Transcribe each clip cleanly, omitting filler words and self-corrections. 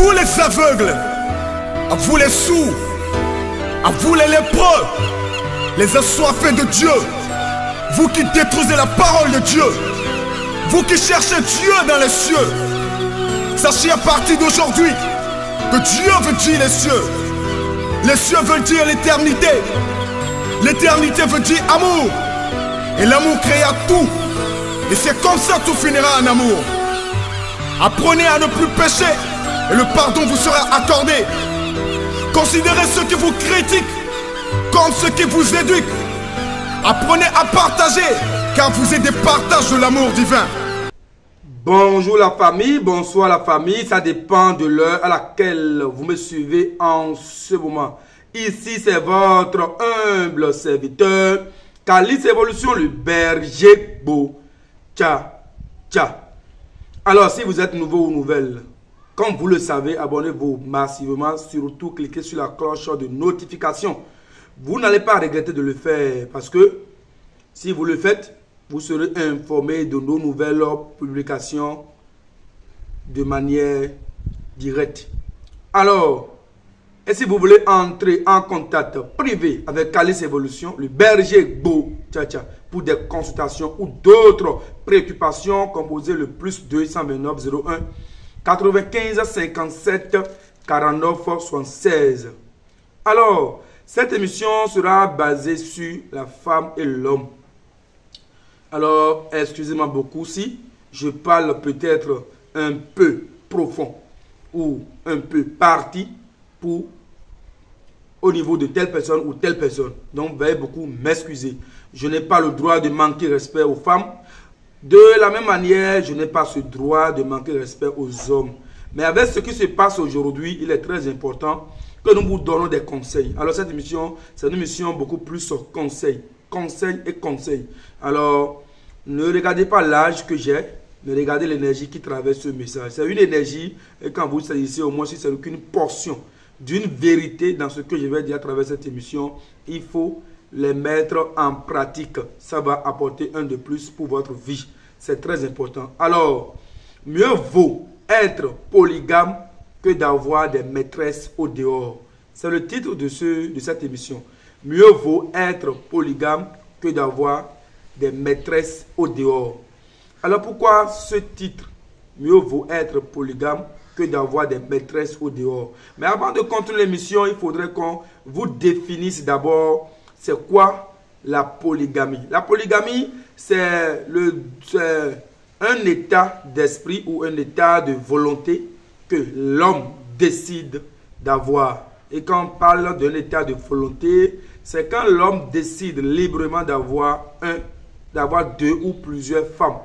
vous les aveugles, à vous les sourds, à vous les lépreux, les assoiffés de Dieu, vous qui détruisez la parole de Dieu, vous qui cherchez Dieu dans les cieux, sachez à partir d'aujourd'hui que Dieu veut dire les cieux. Les cieux veulent dire l'éternité. L'éternité veut dire amour. Et l'amour créa tout. Et c'est comme ça que tout finira en amour. Apprenez à ne plus pécher et le pardon vous sera accordé. Considérez ceux qui vous critiquent comme ceux qui vous éduquent. Apprenez à partager car vous êtes des partages de l'amour divin. Bonjour la famille, bonsoir la famille, ça dépend de l'heure à laquelle vous me suivez en ce moment. Ici c'est votre humble serviteur, Calice Evolution, le berger beau. Tcha, tcha. Alors si vous êtes nouveau ou nouvelle, comme vous le savez, abonnez-vous massivement, surtout cliquez sur la cloche de notification. Vous n'allez pas regretter de le faire parce que si vous le faites, vous serez informé de nos nouvelles publications de manière directe. Alors, et si vous voulez entrer en contact privé avec Calice Evolution, le berger beau, pour des consultations ou d'autres préoccupations, composez le plus 229 01 95 57 49 76. Alors, cette émission sera basée sur la femme et l'homme. Alors, excusez-moi beaucoup si je parle peut-être un peu profond ou un peu parti pour au niveau de telle personne ou telle personne. Donc, veuillez beaucoup m'excuser. Je n'ai pas le droit de manquer respect aux femmes. De la même manière, je n'ai pas ce droit de manquer respect aux hommes. Mais avec ce qui se passe aujourd'hui, il est très important que nous vous donnons des conseils. Alors, cette émission, c'est une émission beaucoup plus sur conseil. Conseil et conseil. Alors, ne regardez pas l'âge que j'ai, mais regardez l'énergie qui traverse ce message. C'est une énergie, et quand vous saisissez au moins si c'est qu'une portion d'une vérité dans ce que je vais dire à travers cette émission, il faut les mettre en pratique. Ça va apporter un de plus pour votre vie. C'est très important. Alors, mieux vaut être polygame que d'avoir des maîtresses au dehors. C'est le titre de cette émission. Mieux vaut être polygame que d'avoir des maîtresses au dehors. Alors pourquoi ce titre? Mieux vaut être polygame que d'avoir des maîtresses au dehors. Mais avant de continuer l'émission, il faudrait qu'on vous définisse d'abord c'est quoi la polygamie. La polygamie, c'est un état d'esprit ou un état de volonté que l'homme décide d'avoir. Et quand on parle d'un état de volonté, c'est quand l'homme décide librement d'avoir deux ou plusieurs femmes.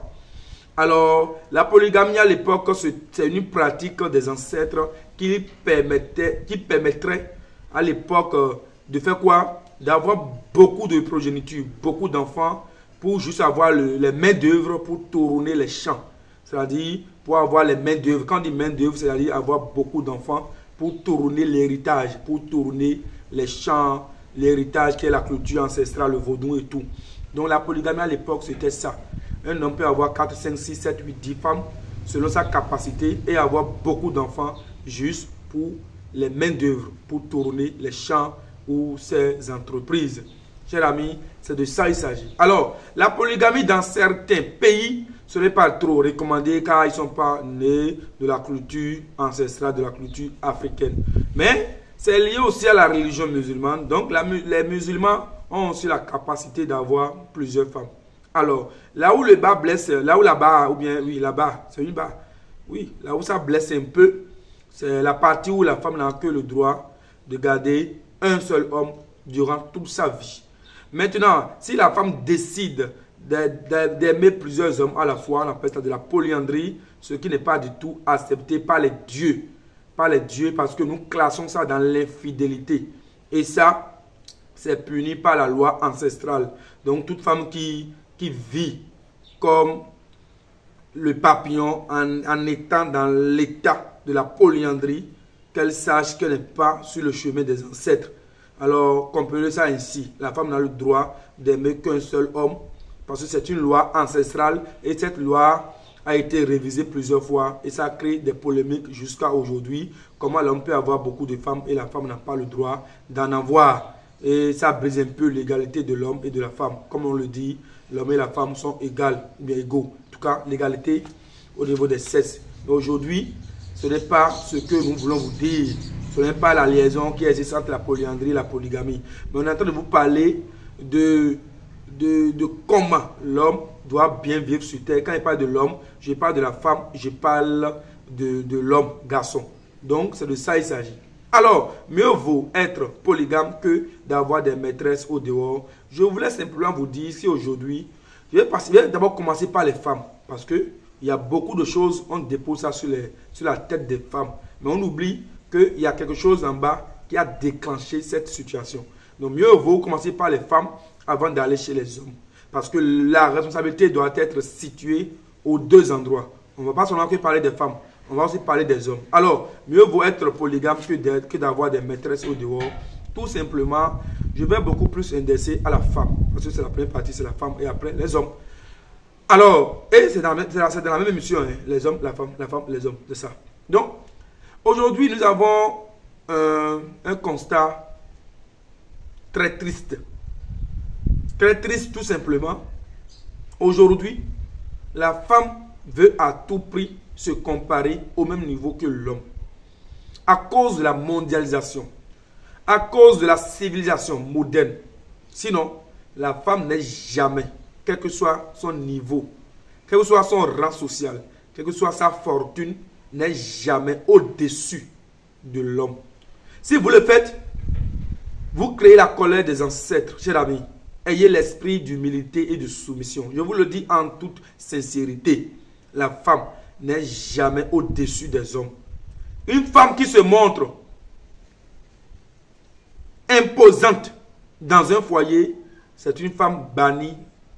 Alors, la polygamie à l'époque, c'est une pratique des ancêtres qui permettrait à l'époque de faire quoi? D'avoir beaucoup de progéniture, beaucoup d'enfants, pour juste avoir les mains d'œuvre pour tourner les champs. C'est-à-dire, pour avoir les mains d'œuvre. Quand on dit main d'œuvre, c'est-à-dire avoir beaucoup d'enfants pour tourner l'héritage, pour tourner les champs, l'héritage qui est la clôture ancestrale, le vaudou et tout. Donc la polygamie à l'époque, c'était ça. Un homme peut avoir 4, 5, 6, 7, 8, 10 femmes selon sa capacité et avoir beaucoup d'enfants juste pour les mains d'œuvre, pour tourner les champs ou ses entreprises. Chers amis, c'est de ça il s'agit. Alors, la polygamie dans certains pays, ce n'est pas trop recommandé car ils ne sont pas nés de la culture ancestrale, de la culture africaine. Mais c'est lié aussi à la religion musulmane. Donc, les musulmans ont aussi la capacité d'avoir plusieurs femmes. Alors, là où le bas blesse, là où la barre, ou bien, oui, là-bas, c'est une barre. Oui, là où ça blesse un peu, c'est la partie où la femme n'a que le droit de garder un seul homme durant toute sa vie. Maintenant, si la femme décide d'aimer plusieurs hommes à la fois, on appelle ça de la polyandrie, ce qui n'est pas du tout accepté par les dieux. Par les dieux, parce que nous classons ça dans l'infidélité. Et ça, c'est puni par la loi ancestrale. Donc, toute femme qui vit comme le papillon en étant dans l'état de la polyandrie, qu'elle sache qu'elle n'est pas sur le chemin des ancêtres. Alors, comprenez ça ainsi. La femme n'a le droit d'aimer qu'un seul homme parce que c'est une loi ancestrale et cette loi a été révisé plusieurs fois et ça a créé des polémiques jusqu'à aujourd'hui. Comment l'homme peut avoir beaucoup de femmes et la femme n'a pas le droit d'en avoir. Et ça brise un peu l'égalité de l'homme et de la femme. Comme on le dit, l'homme et la femme sont bien égaux. En tout cas, l'égalité au niveau des sexes. Mais aujourd'hui, ce n'est pas ce que nous voulons vous dire. Ce n'est pas la liaison qui existe entre la polyandrie et la polygamie. Mais on est en train de vous parler de comment l'homme doit bien vivre sur terre. Quand je parle de l'homme, je parle de la femme, je parle de l'homme, garçon. Donc, c'est de ça il s'agit. Alors, mieux vaut être polygame que d'avoir des maîtresses au dehors. Je voulais simplement vous dire si aujourd'hui, je vais d'abord commencer par les femmes. Parce qu'il y a beaucoup de choses, on dépose ça sur la tête des femmes. Mais on oublie qu'il y a quelque chose en bas qui a déclenché cette situation. Donc, mieux vaut commencer par les femmes avant d'aller chez les hommes. Parce que la responsabilité doit être située aux deux endroits. On ne va pas seulement parler des femmes, on va aussi parler des hommes. Alors, mieux vaut être polygame que d'avoir des maîtresses au dehors. Tout simplement, je vais beaucoup plus indexer à la femme. Parce que c'est la première partie, c'est la femme et après les hommes. Alors, et c'est dans la même émission, hein, les hommes, la femme, les hommes, c'est ça. Donc, aujourd'hui, nous avons un constat très triste. Très triste tout simplement. Aujourd'hui, la femme veut à tout prix se comparer au même niveau que l'homme. À cause de la mondialisation, à cause de la civilisation moderne. Sinon, la femme n'est jamais, quel que soit son niveau, quel que soit son rang social, quelle que soit sa fortune, n'est jamais au-dessus de l'homme. Si vous le faites, vous créez la colère des ancêtres, chers amis. Ayez l'esprit d'humilité et de soumission. Je vous le dis en toute sincérité. La femme n'est jamais au-dessus des hommes. Une femme qui se montre imposante dans un foyer, c'est une femme bannie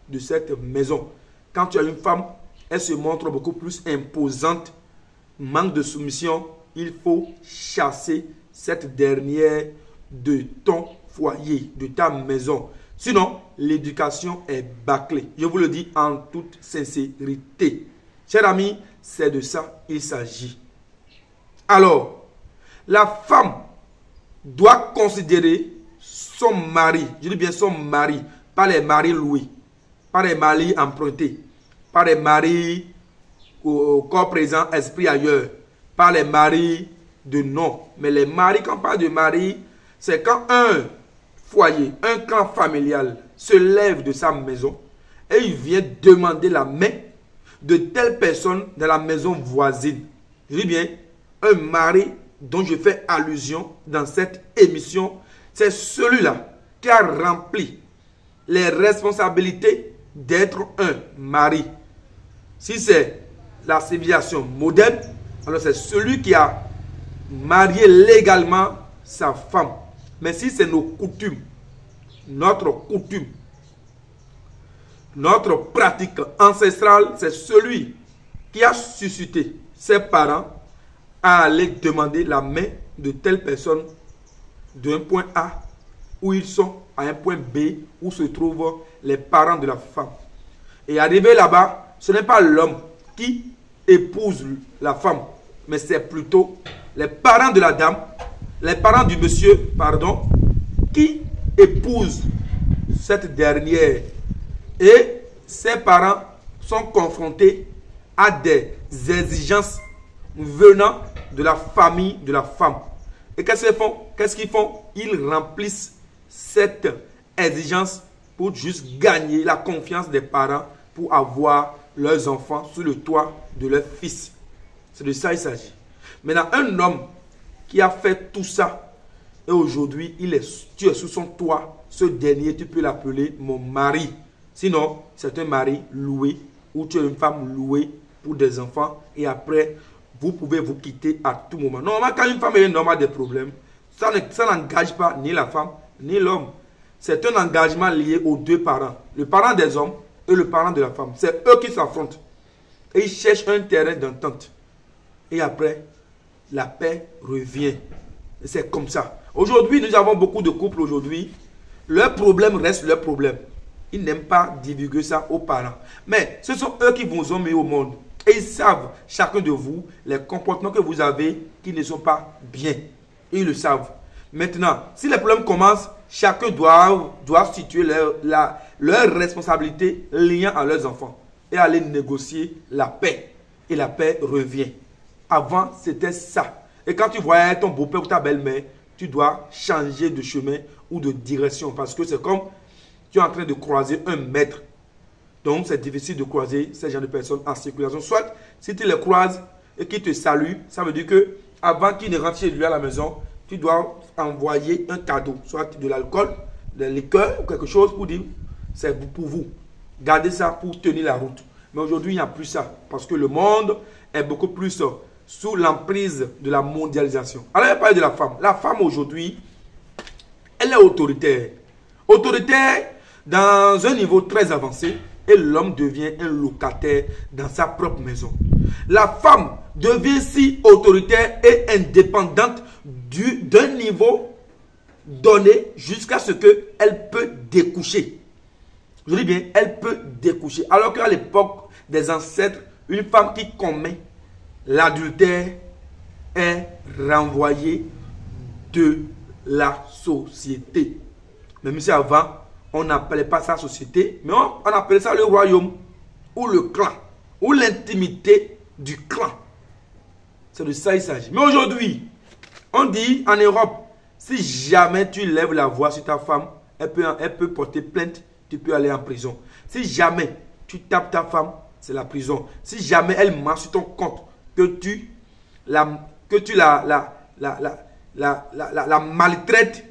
de cette maison. Quand tu as une femme, elle se montre beaucoup plus imposante, manque de soumission, il faut chasser cette dernière de ton foyer, de ta maison. Sinon, l'éducation est bâclée. Je vous le dis en toute sincérité. Chers amis, c'est de ça qu'il s'agit. Alors, la femme doit considérer son mari, je dis bien son mari, pas les maris loués, pas les maris empruntés, pas les maris au corps présent, esprit ailleurs, pas les maris de nom. Mais les maris, quand on parle de mari, c'est quand un foyer, un clan familial se lève de sa maison et il vient demander la main de telle personne dans la maison voisine. Je dis bien, un mari dont je fais allusion dans cette émission, c'est celui-là qui a rempli les responsabilités d'être un mari. Si c'est la civilisation moderne, alors c'est celui qui a marié légalement sa femme. Mais si c'est nos coutumes, notre coutume, notre pratique ancestrale, c'est celui qui a suscité ses parents à aller demander la main de telle personne d'un point A où ils sont à un point B où se trouvent les parents de la femme. Et arrivé là-bas, ce n'est pas l'homme qui épouse la femme, mais c'est plutôt les parents de la dame, les parents du monsieur, pardon, qui épousent cette dernière. Et ses parents sont confrontés à des exigences venant de la famille de la femme. Et qu'est-ce qu'ils font? Qu'est-ce qu'ils font? Ils remplissent cette exigence pour juste gagner la confiance des parents pour avoir leurs enfants sous le toit de leur fils. C'est de ça qu'il s'agit. Maintenant, un homme qui a fait tout ça et aujourd'hui, tu es sous son toit, ce dernier, tu peux l'appeler mon mari. Sinon, c'est un mari loué ou tu es une femme louée pour des enfants et après, vous pouvez vous quitter à tout moment. Normalement, quand une femme et un homme ont des problèmes, ça n'engage pas ni la femme ni l'homme. C'est un engagement lié aux deux parents. Le parent des hommes et le parent de la femme. C'est eux qui s'affrontent. Et ils cherchent un terrain d'entente. Et après, la paix revient. C'est comme ça. Aujourd'hui, nous avons beaucoup de couples aujourd'hui. Leur problème reste leur problème. Ils n'aiment pas divulguer ça aux parents. Mais ce sont eux qui vous ont mis au monde. Et ils savent, chacun de vous, les comportements que vous avez qui ne sont pas bien. Ils le savent. Maintenant, si les problèmes commencent, chacun doit situer leur responsabilité liant à leurs enfants et aller négocier la paix. Et la paix revient. Avant, c'était ça. Et quand tu voyais ton beau-père ou ta belle-mère, tu dois changer de chemin ou de direction. Parce que c'est comme tu es en train de croiser un maître. Donc, c'est difficile de croiser ces gens de personnes en circulation. Soit, si tu les croises et qu'ils te saluent, ça veut dire que avant qu'ils ne rentrent chez lui à la maison, tu dois envoyer un cadeau, soit de l'alcool, de la liqueur ou quelque chose pour dire c'est pour vous. Gardez ça pour tenir la route. Mais aujourd'hui, il n'y a plus ça parce que le monde est beaucoup plus sous l'emprise de la mondialisation. Alors, on va parler de la femme. La femme aujourd'hui, elle est autoritaire. Autoritaire dans un niveau très avancé. Et l'homme devient un locataire dans sa propre maison. La femme devient si autoritaire et indépendante d'un niveau donné jusqu'à ce qu'elle peut découcher. Je dis bien, elle peut découcher. Alors qu'à l'époque des ancêtres, une femme qui commet l'adultère est renvoyée de la société. Même si avant, on n'appelait pas ça société, mais on appelait ça le royaume ou le clan ou l'intimité du clan. C'est de ça il s'agit. Mais aujourd'hui, on dit en Europe, si jamais tu lèves la voix sur ta femme, elle peut porter plainte, tu peux aller en prison. Si jamais tu tapes ta femme, c'est la prison. Si jamais elle marche sur ton compte, que tu la maltraites,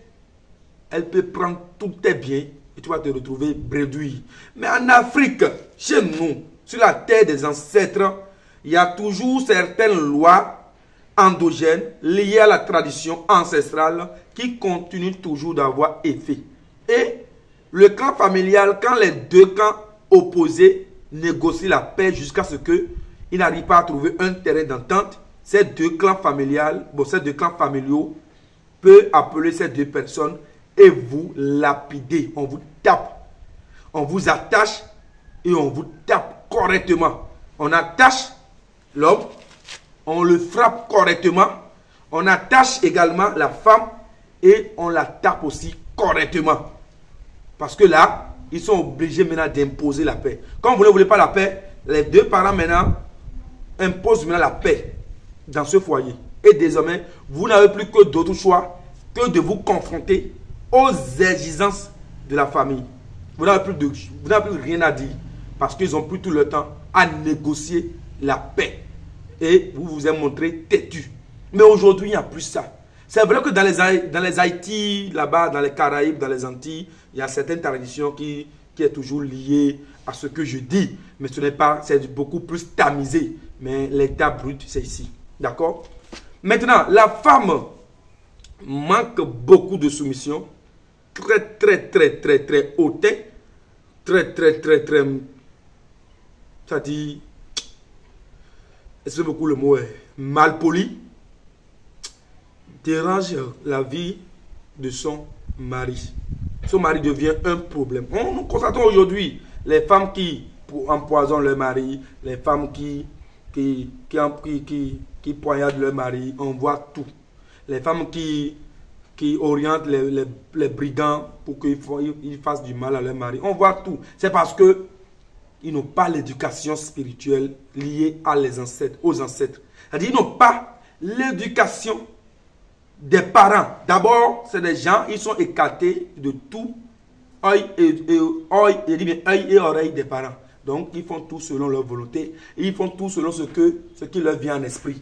elle peut prendre tous tes biens et tu vas te retrouver bredouille. Mais en Afrique, chez nous, sur la terre des ancêtres, il y a toujours certaines lois endogènes liées à la tradition ancestrale qui continuent toujours d'avoir effet. Et le clan familial, quand les deux clans opposés négocient la paix jusqu'à ce qu'ils n'arrivent pas à trouver un terrain d'entente, ces deux clans familiaux peuvent appeler ces deux personnes et vous lapider. On vous tape, on vous attache et on vous tape correctement. On attache l'homme, on le frappe correctement, on attache également la femme et on la tape aussi correctement. Parce que là, ils sont obligés maintenant d'imposer la paix. Quand vous ne voulez pas la paix, les deux parents maintenant imposent maintenant la paix dans ce foyer. Et désormais, vous n'avez plus que d'autres choix que de vous confronter aux exigences de la famille. Vous n'avez plus rien à dire parce qu'ils n'ont plus tout le temps à négocier la paix. Et vous vous êtes montré têtu. Mais aujourd'hui, il n'y a plus ça. C'est vrai que dans les Haïti, là-bas, dans les Caraïbes, dans les Antilles, il y a certaines traditions qui est toujours liées à ce que je dis. Mais ce n'est pas, c'est beaucoup plus tamisé. Mais l'état brut, c'est ici. D'accord? Maintenant, la femme manque beaucoup de soumission. Très hautain. Très, ça dit, est-ce que beaucoup le mot est mal poli? Dérange la vie de son mari. Son mari devient un problème. Nous constatons aujourd'hui les femmes qui empoisonnent leur mari, les femmes qui poignardent leur mari, on voit tout. Les femmes qui orientent les brigands pour qu'ils fassent du mal à leur mari, on voit tout. C'est parce que ils n'ont pas l'éducation spirituelle liée aux ancêtres. C'est-à-dire, ils n'ont pas l'éducation des parents. D'abord, c'est des gens, ils sont écartés de tout œil et oreille des parents. Donc, ils font tout selon leur volonté. Et ils font tout selon ce qui leur vient en esprit.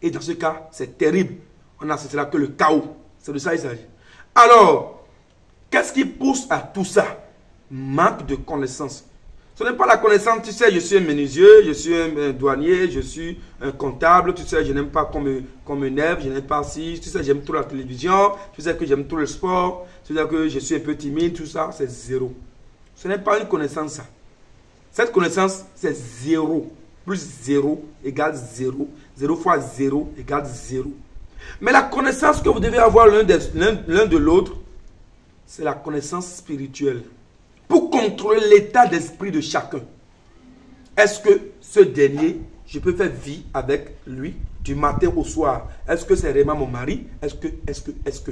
Et dans ce cas, c'est terrible. On n'assistera que le chaos. C'est de ça qu'il s'agit. Alors, qu'est-ce qui pousse à tout ça? Manque de connaissance. Ce n'est pas la connaissance, tu sais, je suis un menuisier, je suis un douanier, je suis un comptable, tu sais, je n'aime pas qu'on me nerve, je n'aime pas si, tu sais, j'aime trop la télévision, tu sais que j'aime trop le sport, tu sais que je suis un peu timide, tout ça, c'est zéro. Ce n'est pas une connaissance, ça. Cette connaissance, c'est 0. Plus 0 égale 0. 0 fois 0 égale 0. Mais la connaissance que vous devez avoir l'un de l'autre, c'est la connaissance spirituelle. Pour contrôler l'état d'esprit de chacun. Est-ce que ce dernier, je peux faire vie avec lui du matin au soir? Est-ce que c'est vraiment mon mari? Est-ce que?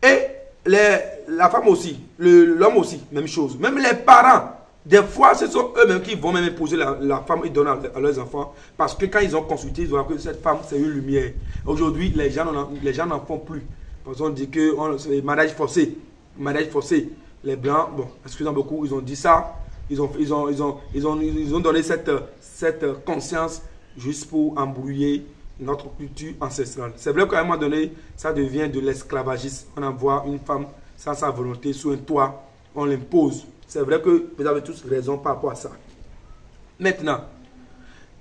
Et la femme aussi, l'homme aussi, même chose. Même les parents, des fois, ce sont eux-mêmes qui vont même épouser la femme et donner à leurs enfants. Parce que quand ils ont consulté, ils ont vu que cette femme, c'est une lumière. Aujourd'hui, les gens n'en font plus. Parce qu'on dit que c'est mariage forcé. Mariage forcé. Les Blancs, bon, excusez-moi beaucoup, ils ont dit ça. Ils ont donné cette conscience juste pour embrouiller notre culture ancestrale. C'est vrai qu'à un moment donné, ça devient de l'esclavagisme. On envoie une femme sans sa volonté sous un toit, on l'impose. C'est vrai que vous avez tous raison par rapport à ça. Maintenant,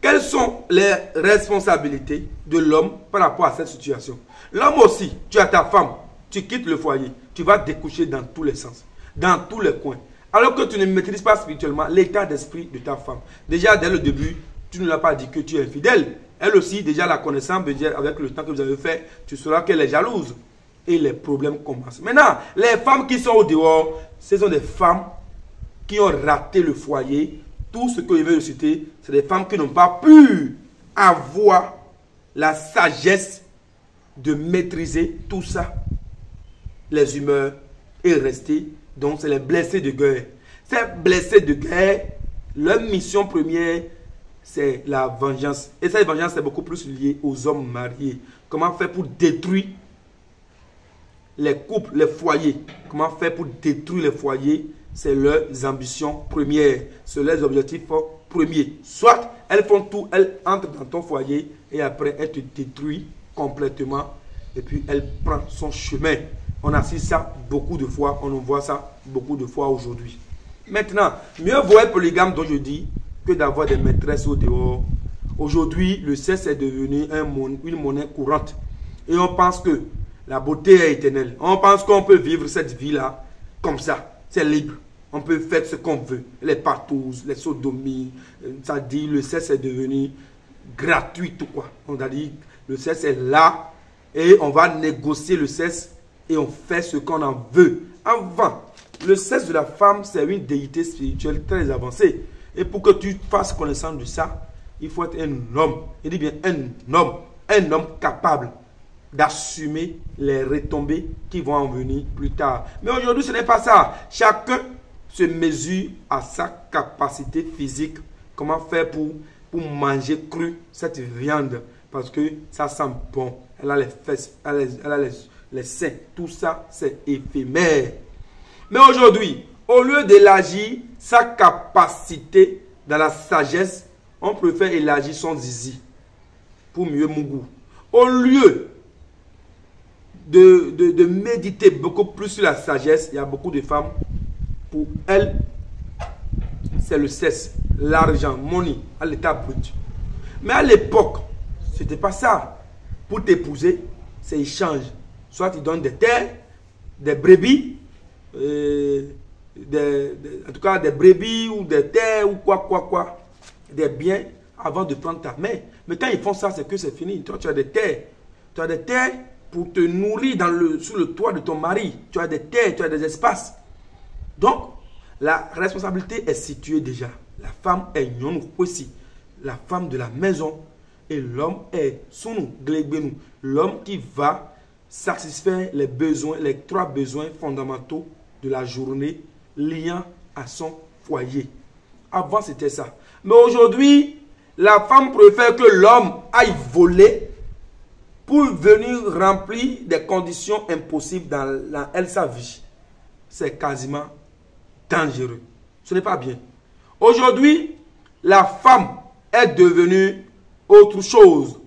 quelles sont les responsabilités de l'homme par rapport à cette situation? L'homme aussi, tu as ta femme, tu quittes le foyer, tu vas découcher dans tous les sens, dans tous les coins. Alors que tu ne maîtrises pas spirituellement l'état d'esprit de ta femme. Déjà, dès le début, tu ne l'as pas dit que tu es infidèle. Elle aussi, déjà la connaissance, avec le temps que vous avez fait, tu sauras qu'elle est jalouse. Et les problèmes commencent. Maintenant, les femmes qui sont au dehors, ce sont des femmes qui ont raté le foyer. Tout ce que je veux citer, c'est des femmes qui n'ont pas pu avoir la sagesse de maîtriser tout ça, les humeurs, et rester. Donc, c'est les blessés de guerre. Ces blessés de guerre, leur mission première, c'est la vengeance. Et cette vengeance, c'est beaucoup plus lié aux hommes mariés. Comment faire pour détruire les couples, les foyers? Comment faire pour détruire les foyers? C'est leurs ambitions premières. C'est leurs objectifs premiers. Soit elles font tout, elles entrent dans ton foyer et après elles te détruisent complètement. Et puis elle prend son chemin. On assiste ça beaucoup de fois. On en voit ça beaucoup de fois aujourd'hui. Maintenant, mieux vaut être polygame, dont je dis, que d'avoir des maîtresses au dehors. Aujourd'hui, le sexe est devenu une monnaie courante. Et on pense que la beauté est éternelle. On pense qu'on peut vivre cette vie-là comme ça. C'est libre. On peut faire ce qu'on veut. Les partous, les sodomies. Ça dit, le sexe est devenu gratuit ou quoi. On a dit, le sexe est là et on va négocier le sexe et on fait ce qu'on en veut. Avant, le sexe de la femme, c'est une déité spirituelle très avancée. Et pour que tu fasses connaissance de ça, il faut être un homme. Il dit bien un homme capable d'assumer les retombées qui vont en venir plus tard. Mais aujourd'hui, ce n'est pas ça. Chacun se mesure à sa capacité physique. Comment faire pour manger cru cette viande? Parce que ça sent bon. Elle a les fesses, elle a les seins. Tout ça, c'est éphémère. Mais aujourd'hui, au lieu d'élargir sa capacité dans la sagesse, on préfère élargir son zizi pour mieux mougou. Au lieu de méditer beaucoup plus sur la sagesse, il y a beaucoup de femmes, pour elles, c'est le sexe, l'argent, money, à l'état brut. Mais à l'époque, ce n'était pas ça. Pour t'épouser, c'est échange. Soit tu donnes des terres, des brebis, en tout cas des brebis ou des terres ou quoi, des biens avant de prendre ta main. Mais quand ils font ça, c'est que c'est fini. Toi, tu as des terres. Tu as des terres pour te nourrir sous le toit de ton mari. Tu as des terres, tu as des espaces. Donc, la responsabilité est située déjà. La femme est nyonou aussi. La femme de la maison. Et l'homme est sunu, glegbenu. L'homme qui va satisfaire les besoins, les 3 besoins fondamentaux de la journée liant à son foyer. Avant, c'était ça. Mais aujourd'hui, la femme préfère que l'homme aille voler pour venir remplir des conditions impossibles dans sa vie. C'est quasiment dangereux. Ce n'est pas bien. Aujourd'hui, la femme est devenue autre chose.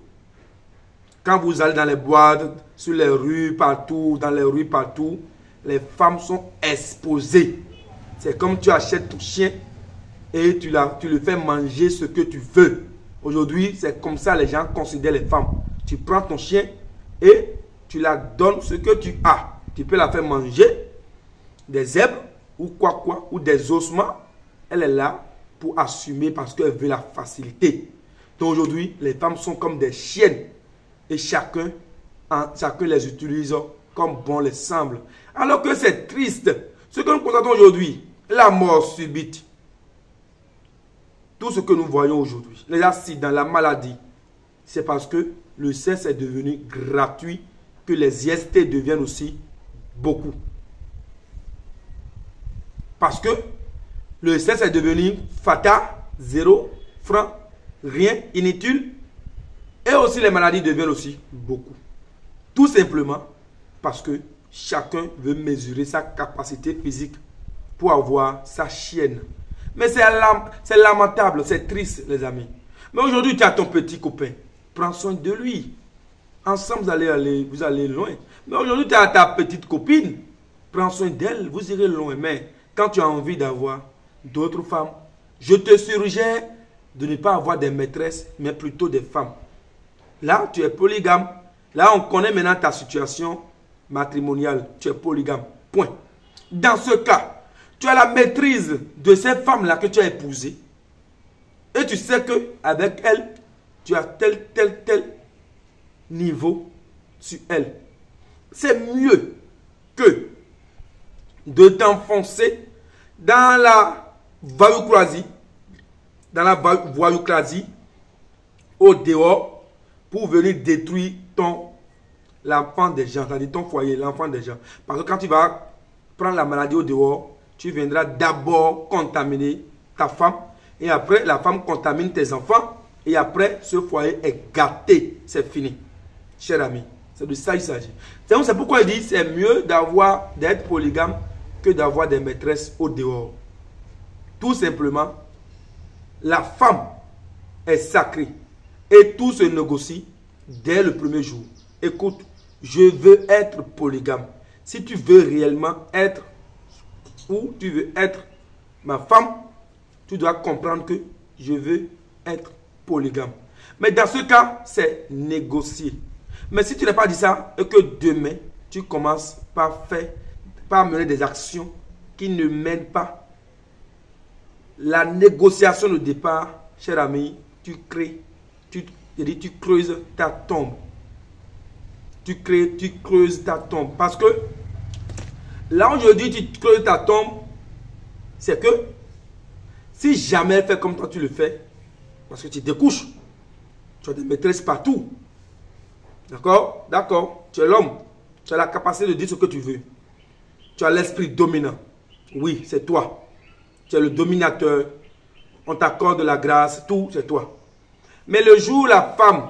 Quand vous allez dans les boîtes, sur les rues, partout, dans les rues, partout, les femmes sont exposées. C'est comme tu achètes ton chien et tu le fais manger ce que tu veux. Aujourd'hui, c'est comme ça les gens considèrent les femmes. Tu prends ton chien et tu la donnes ce que tu as. Tu peux la faire manger des herbes ou quoi, ou des ossements. Elle est là pour assumer parce qu'elle veut la facilité. Donc aujourd'hui, les femmes sont comme des chiennes et chacun les utilise comme bon les semble. Alors que c'est triste. Ce que nous constatons aujourd'hui, la mort subite. tout ce que nous voyons aujourd'hui, les accidents, la maladie, c'est parce que le sexe est devenu gratuit que les IST deviennent aussi beaucoup. Parce que le sexe est devenu fata, 0 franc, rien, inutile. Et aussi les maladies deviennent aussi beaucoup. Tout simplement parce que chacun veut mesurer sa capacité physique pour avoir sa chienne. Mais c'est lamentable, c'est triste les amis. Mais aujourd'hui tu as ton petit copain. Prends soin de lui. Ensemble vous allez loin. Mais aujourd'hui tu as ta petite copine. Prends soin d'elle, vous irez loin. Mais quand tu as envie d'avoir d'autres femmes, je te suggère de ne pas avoir des maîtresses, mais plutôt des femmes. Là, tu es polygame. Là, on connaît maintenant ta situation matrimoniale. Tu es polygame. Point. Dans ce cas, tu as la maîtrise de ces femmes-là que tu as épousées. Et tu sais qu'avec elles, tu as tel niveau sur elles. C'est mieux que de t'enfoncer dans la voyoucrasie, au dehors, pour venir détruire l'enfant des gens, c'est-à-dire ton foyer, l'enfant des gens. Parce que quand tu vas prendre la maladie au dehors, tu viendras d'abord contaminer ta femme, et après la femme contamine tes enfants, et après ce foyer est gâté, c'est fini. Cher ami, c'est de ça il s'agit. C'est pourquoi il dit c'est mieux d'être polygame que d'avoir des maîtresses au dehors. Tout simplement, la femme est sacrée. Et tout se négocie dès le premier jour. Écoute, je veux être polygame. Si tu veux réellement être ou tu veux être ma femme, tu dois comprendre que je veux être polygame. Mais dans ce cas, c'est négocier. Mais si tu n'as pas dit ça et que demain, tu commences par mener des actions qui ne mènent pas la négociation de départ, cher ami, tu creuses ta tombe. Tu creuses ta tombe. Parce que là où je dis tu creuses ta tombe, c'est que si jamais elle fait comme toi tu le fais, parce que tu te couches, tu as des maîtresses partout. D'accord? D'accord. Tu es l'homme. Tu as la capacité de dire ce que tu veux. Tu as l'esprit dominant. Oui, c'est toi. Tu es le dominateur. On t'accorde de la grâce. Tout, c'est toi. Mais le jour où la femme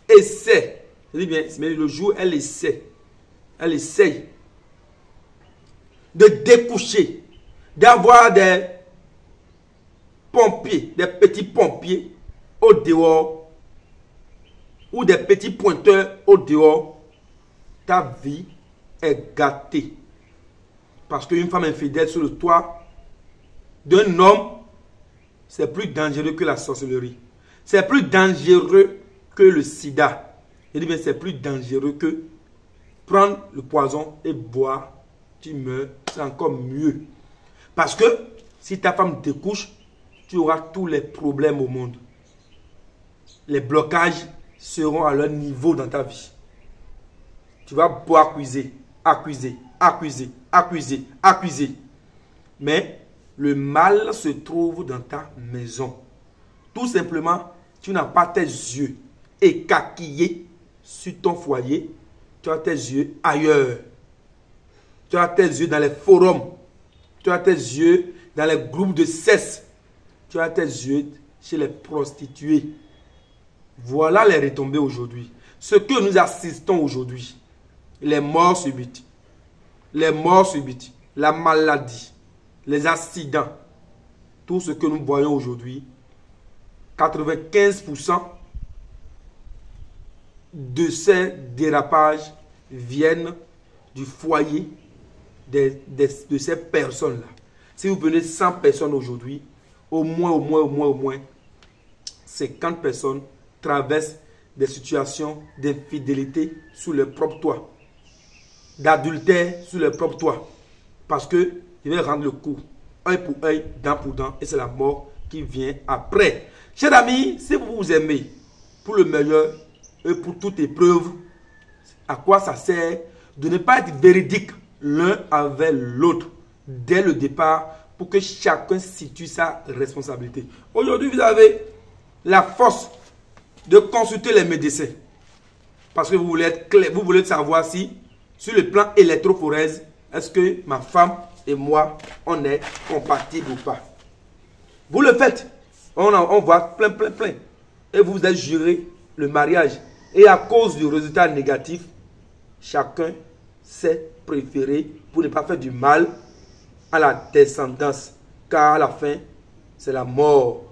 essaie, je dis bien, mais le jour où elle essaie de découcher, d'avoir des pompiers, des petits pompiers au dehors, ou des petits pointeurs au dehors, ta vie est gâtée. Parce qu'une femme infidèle sur le toit d'un homme, c'est plus dangereux que la sorcellerie. C'est plus dangereux que le sida. Je dis bien, c'est plus dangereux que prendre le poison et boire, tu meurs. C'est encore mieux. Parce que si ta femme te couche, tu auras tous les problèmes au monde. Les blocages seront à leur niveau dans ta vie. Tu vas pouvoir accuser. Mais le mal se trouve dans ta maison. Tout simplement, tu n'as pas tes yeux écarquillés sur ton foyer. Tu as tes yeux ailleurs. Tu as tes yeux dans les forums. Tu as tes yeux dans les groupes de sexe. Tu as tes yeux chez les prostituées. Voilà les retombées aujourd'hui. Ce que nous assistons aujourd'hui, les morts subites, la maladie, les accidents, tout ce que nous voyons aujourd'hui, 95% de ces dérapages viennent du foyer de ces personnes-là. Si vous prenez 100 personnes aujourd'hui, au moins, 50 personnes traversent des situations d'infidélité sous leur propre toit, d'adultère sous leur propre toit, parce que ils veulent rendre le coup, œil pour œil, dent pour dent, et c'est la mort qui vient après. Chers amis, si vous vous aimez pour le meilleur et pour toute épreuve, à quoi ça sert de ne pas être véridique l'un avec l'autre dès le départ pour que chacun situe sa responsabilité. Aujourd'hui, vous avez la force de consulter les médecins. Parce que vous voulez être clair, vous voulez savoir si, sur le plan électrophorèse, est-ce que ma femme et moi, on est compatibles ou pas. Vous le faites. On voit plein. Et vous avez juré le mariage. Et à cause du résultat négatif, chacun s'est préféré pour ne pas faire du mal à la descendance. Car à la fin, c'est la mort.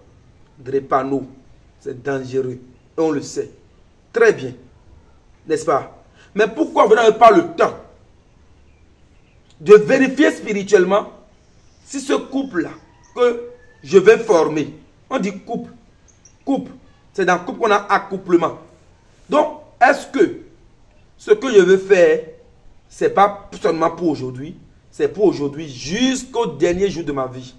Drépano. C'est dangereux. Et on le sait. Très bien. N'est-ce pas? Mais pourquoi vous n'avez pas le temps de vérifier spirituellement si ce couple-là que je vais former, on dit couple, c'est dans le couple qu'on a accouplement. Donc, est-ce que ce que je veux faire, c'est pas seulement pour aujourd'hui, c'est pour aujourd'hui jusqu'au dernier jour de ma vie.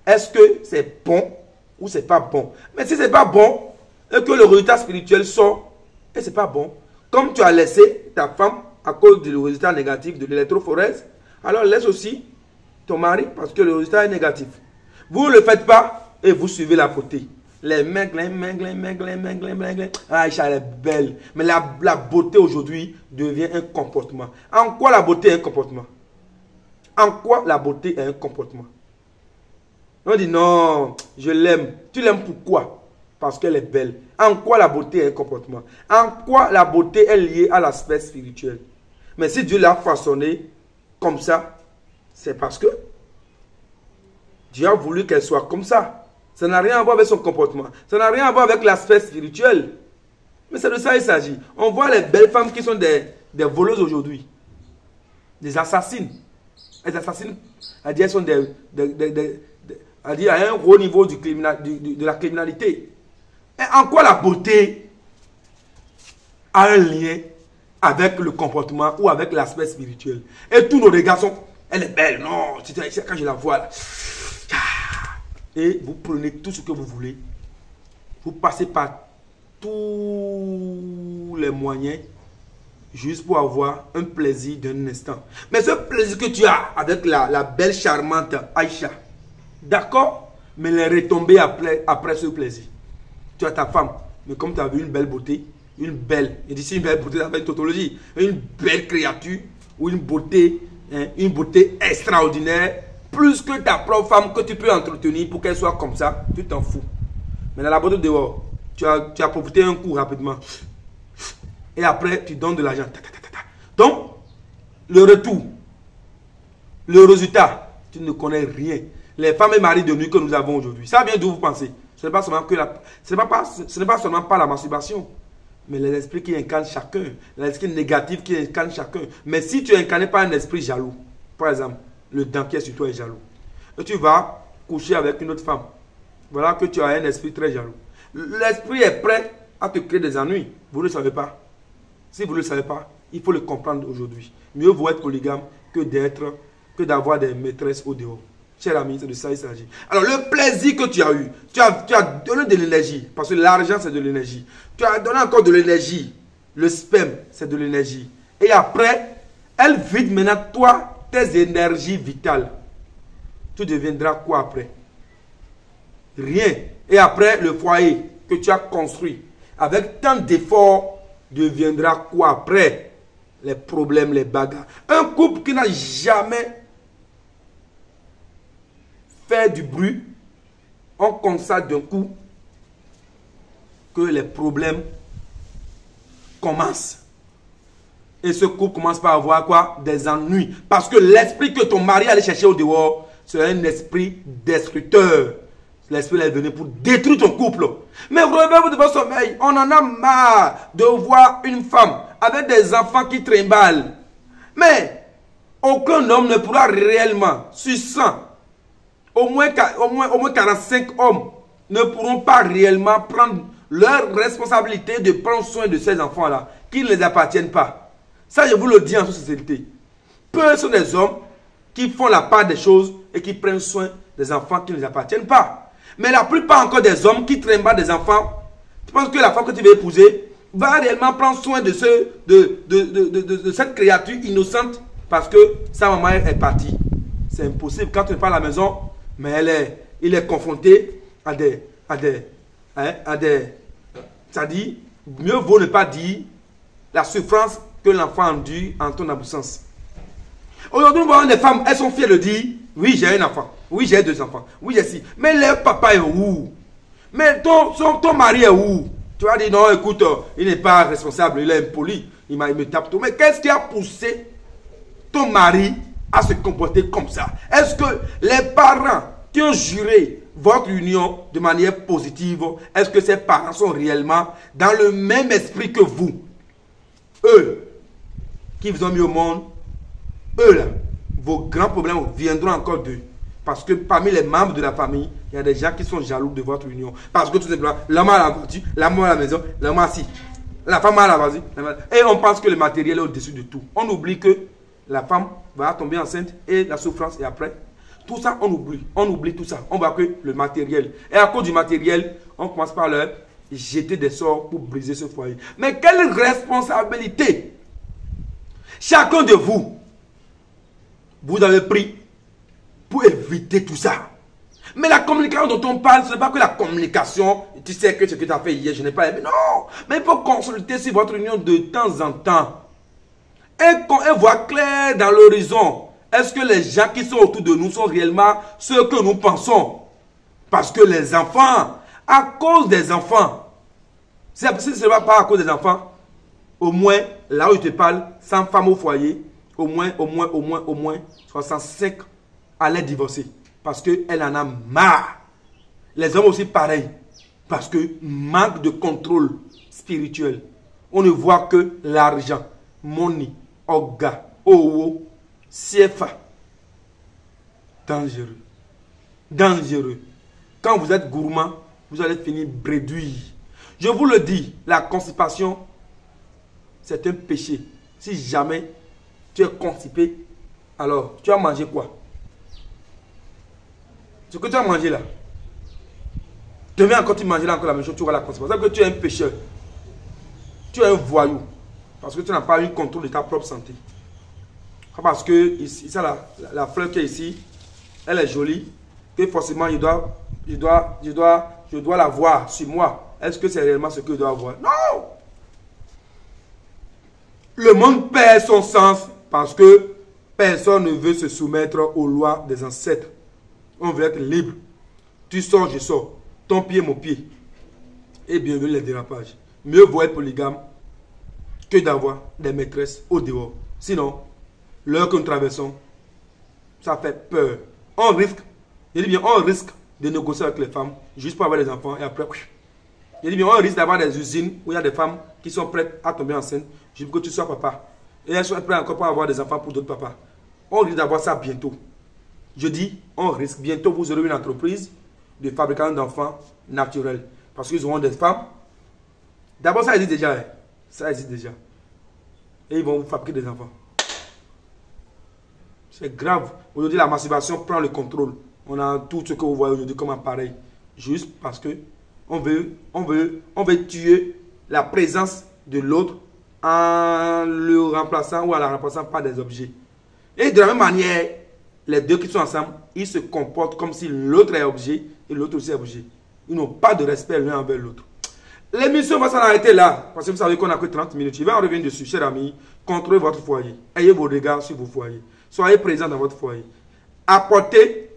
Est-ce que c'est bon ou c'est pas bon? Mais si c'est pas bon et que le résultat spirituel sort et c'est pas bon, comme tu as laissé ta femme à cause du résultat négatif de l'électrophorèse, alors laisse aussi ton mari parce que le résultat est négatif. Vous ne le faites pas et vous suivez la beauté. Les mains, Aïcha, elle est belle. Mais la beauté aujourd'hui devient un comportement. En quoi la beauté est un comportement? En quoi la beauté est un comportement? On dit non, je l'aime. Tu l'aimes pourquoi? Parce qu'elle est belle. En quoi la beauté est un comportement? En quoi la beauté est liée à l'aspect spirituel? Mais si Dieu l'a façonné comme ça, c'est parce que Dieu a voulu qu'elle soit comme ça. Ça n'a rien à voir avec son comportement. Ça n'a rien à voir avec l'aspect spirituel. Mais c'est de ça qu'il s'agit. On voit les belles femmes qui sont des voleuses aujourd'hui. Des assassines. Les assassines, elles sont à un haut niveau de la criminalité. Et en quoi la beauté a un lien avec le comportement ou avec l'aspect spirituel? Et tous nos regards sont, elle est belle, non, quand je la vois là. Et vous prenez tout ce que vous voulez. Vous passez par tous les moyens juste pour avoir un plaisir d'un instant. Mais ce plaisir que tu as avec la belle charmante Aïcha, d'accord, mais les retombées après ce plaisir. Tu as ta femme, mais comme tu as vu une belle beauté, une belle, et d'ici une belle beauté, ça fait une tautologie, une belle créature ou une beauté extraordinaire, plus que ta propre femme que tu peux entretenir pour qu'elle soit comme ça, tu t'en fous. Mais dans la beauté dehors, tu as profité un coup rapidement. Et après, tu donnes de l'argent. Donc, le retour, le résultat, tu ne connais rien. Les femmes et maris de nuit que nous avons aujourd'hui, ça vient d'où vous pensez? Ce n'est pas seulement pas la masturbation, mais les esprits qui incarnent chacun, les esprits négatifs qui incarnent chacun. Mais si tu es incarné par un esprit jaloux, par exemple, le dent qui est sur toi est jaloux, et tu vas coucher avec une autre femme, voilà que tu as un esprit très jaloux. L'esprit est prêt à te créer des ennuis. Vous ne le savez pas. Si vous ne le savez pas, il faut le comprendre aujourd'hui. Mieux vaut être polygame que d'avoir des maîtresses au dehors. Cher ami, c'est de ça il s'agit. Alors, le plaisir que tu as eu, tu as donné de l'énergie, parce que l'argent, c'est de l'énergie. Tu as donné encore de l'énergie. Le sperme, c'est de l'énergie. Et après, elle vide maintenant, toi, tes énergies vitales. Tu deviendras quoi après? Rien. Et après, le foyer que tu as construit, avec tant d'efforts, deviendra quoi après? Les problèmes, les bagarres. Un couple qui n'a jamais fait du bruit, on constate d'un coup que les problèmes commencent. Et ce couple commence par avoir quoi? Des ennuis. Parce que l'esprit que ton mari allait chercher au dehors, c'est un esprit destructeur. L'esprit est venu pour détruire ton couple. Mais vous réveillez de votre sommeil. On en a marre de voir une femme avec des enfants qui trimballent. Mais aucun homme ne pourra réellement, sur 100, au moins 45 hommes ne pourront pas réellement prendre leur responsabilité de prendre soin de ces enfants-là, qui ne les appartiennent pas. Ça, je vous le dis en toute sincérité. Peu sont des hommes qui font la part des choses et qui prennent soin des enfants qui ne les appartiennent pas. Mais la plupart encore des hommes qui trimballent des enfants, tu penses que la femme que tu veux épouser va réellement prendre soin de cette créature innocente parce que sa maman est partie. C'est impossible. Quand tu n'es pas à la maison, Mais il est confronté à des ça dit, mieux vaut ne pas dire la souffrance que l'enfant endure en ton absence. Aujourd'hui, nous voyons des femmes, elles sont fières de dire, oui, j'ai un enfant, oui, j'ai 2 enfants, oui, j'ai 6. Mais leur papa est où? Mais ton mari est où? Tu vas dire, non, écoute, il n'est pas responsable, il est impoli, il me tape tout. Mais qu'est-ce qui a poussé ton mari à se comporter comme ça? Est-ce que les parents qui ont juré votre union de manière positive, est-ce que ces parents sont réellement dans le même esprit que vous? Eux, qui vous ont mis au monde, eux là, vos grands problèmes viendront encore d'eux. Parce que parmi les membres de la famille, il y a des gens qui sont jaloux de votre union. Parce que tout simplement, l'homme a la voiture, l'homme a la maison, l'homme a ci. La femme a la voiture. Et on pense que le matériel est au-dessus de tout. On oublie que la femme va tomber enceinte et la souffrance et après. Tout ça, on oublie tout ça. On voit que le matériel. Et à cause du matériel, on commence par leur jeter des sorts pour briser ce foyer. Mais quelle responsabilité chacun de vous, vous avez pris pour éviter tout ça. Mais la communication dont on parle, ce n'est pas que la communication, tu sais que ce que tu as fait hier, je n'ai pas aimé. Non, mais il faut consulter sur votre union de temps en temps. Et voir clair dans l'horizon. Est-ce que les gens qui sont autour de nous sont réellement ceux que nous pensons? Parce que les enfants, à cause des enfants, si ce n'est pas à cause des enfants, au moins, là où je te parle, 100 femmes au foyer, au moins 65 allaient divorcer. Parce qu'elle en a marre. Les hommes aussi pareil. Parce que manque de contrôle spirituel. On ne voit que l'argent, money, orga, owo, CFA. Dangereux. Dangereux. Quand vous êtes gourmand, vous allez finir bredouille. Je vous le dis, la constipation, c'est un péché. Si jamais tu es constipé, alors tu as mangé quoi? Ce que tu as mangé là. Demain encore tu mangeras encore la même chose, tu auras la constipation. C'est que tu es un pécheur. Tu es un voyou. Parce que tu n'as pas eu contrôle de ta propre santé. Parce que ici, ça, la fleur qui est ici, elle est jolie. Que forcément je dois la voir sur moi. Est-ce que c'est réellement ce que je dois avoir? Non! Le monde perd son sens parce que personne ne veut se soumettre aux lois des ancêtres. On veut être libre. Tu sors, je sors. Ton pied, mon pied. Et bienvenue les dérapages. Mieux vaut être polygame que d'avoir des maîtresses au dehors. Sinon, l'heure que nous traversons, ça fait peur. On risque, je dis bien, on risque de négocier avec les femmes juste pour avoir des enfants et après, je dis bien, on risque d'avoir des usines où il y a des femmes qui sont prêtes à tomber enceintes juste pour que tu sois papa. Et elles sont prêtes encore pour avoir des enfants pour d'autres papas. On risque d'avoir ça bientôt. Je dis, on risque. Bientôt, vous aurez une entreprise de fabricants d'enfants naturels. Parce qu'ils auront des femmes. D'abord, ça existe déjà. Ça existe déjà. Et ils vont vous fabriquer des enfants. C'est grave. Aujourd'hui, la masturbation prend le contrôle. On a tout ce que vous voyez aujourd'hui comme appareil. Juste parce que on veut tuer la présence de l'autre en le remplaçant ou en la remplaçant par des objets. Et de la même manière, les deux qui sont ensemble, ils se comportent comme si l'autre est objet et l'autre aussi est objet. Ils n'ont pas de respect l'un envers l'autre. L'émission va s'en arrêter là. Parce que vous savez qu'on n'a que 30 minutes. Je vais en revenir dessus, chers amis. Contrôlez votre foyer. Ayez vos regards sur vos foyers. Soyez présents dans votre foyer. Apportez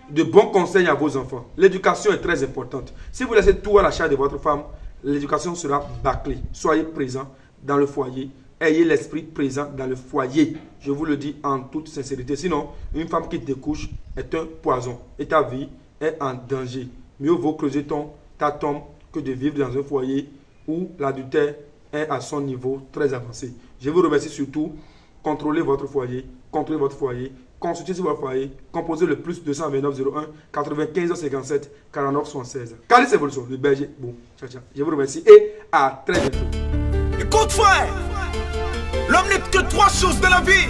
de bons conseils à vos enfants. L'éducation est très importante. Si vous laissez tout à la charge de votre femme, l'éducation sera bâclée. Soyez présents dans le foyer. Ayez l'esprit présent dans le foyer. Je vous le dis en toute sincérité. Sinon, une femme qui découche est un poison. Et ta vie est en danger. Mieux vaut creuser ta tombe que de vivre dans un foyer où l'adultère est à son niveau très avancé. Je vous remercie surtout. Contrôlez votre foyer. Contrôlez votre foyer. Consultez sur votre foyer. Composez le plus 229 01 95 57 49 76. Calice Evolution, le berger. Bon, ciao, ciao. Je vous remercie et à très bientôt. Écoute frère, l'homme n'est que 3 choses de la vie.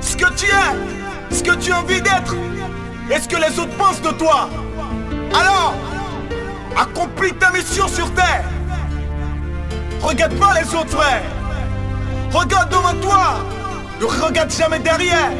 Ce que tu es, ce que tu as envie d'être et ce que les autres pensent de toi. Alors, accomplis ta mission sur terre. Regarde pas les autres frères. Regarde devant toi. Ne regarde jamais derrière.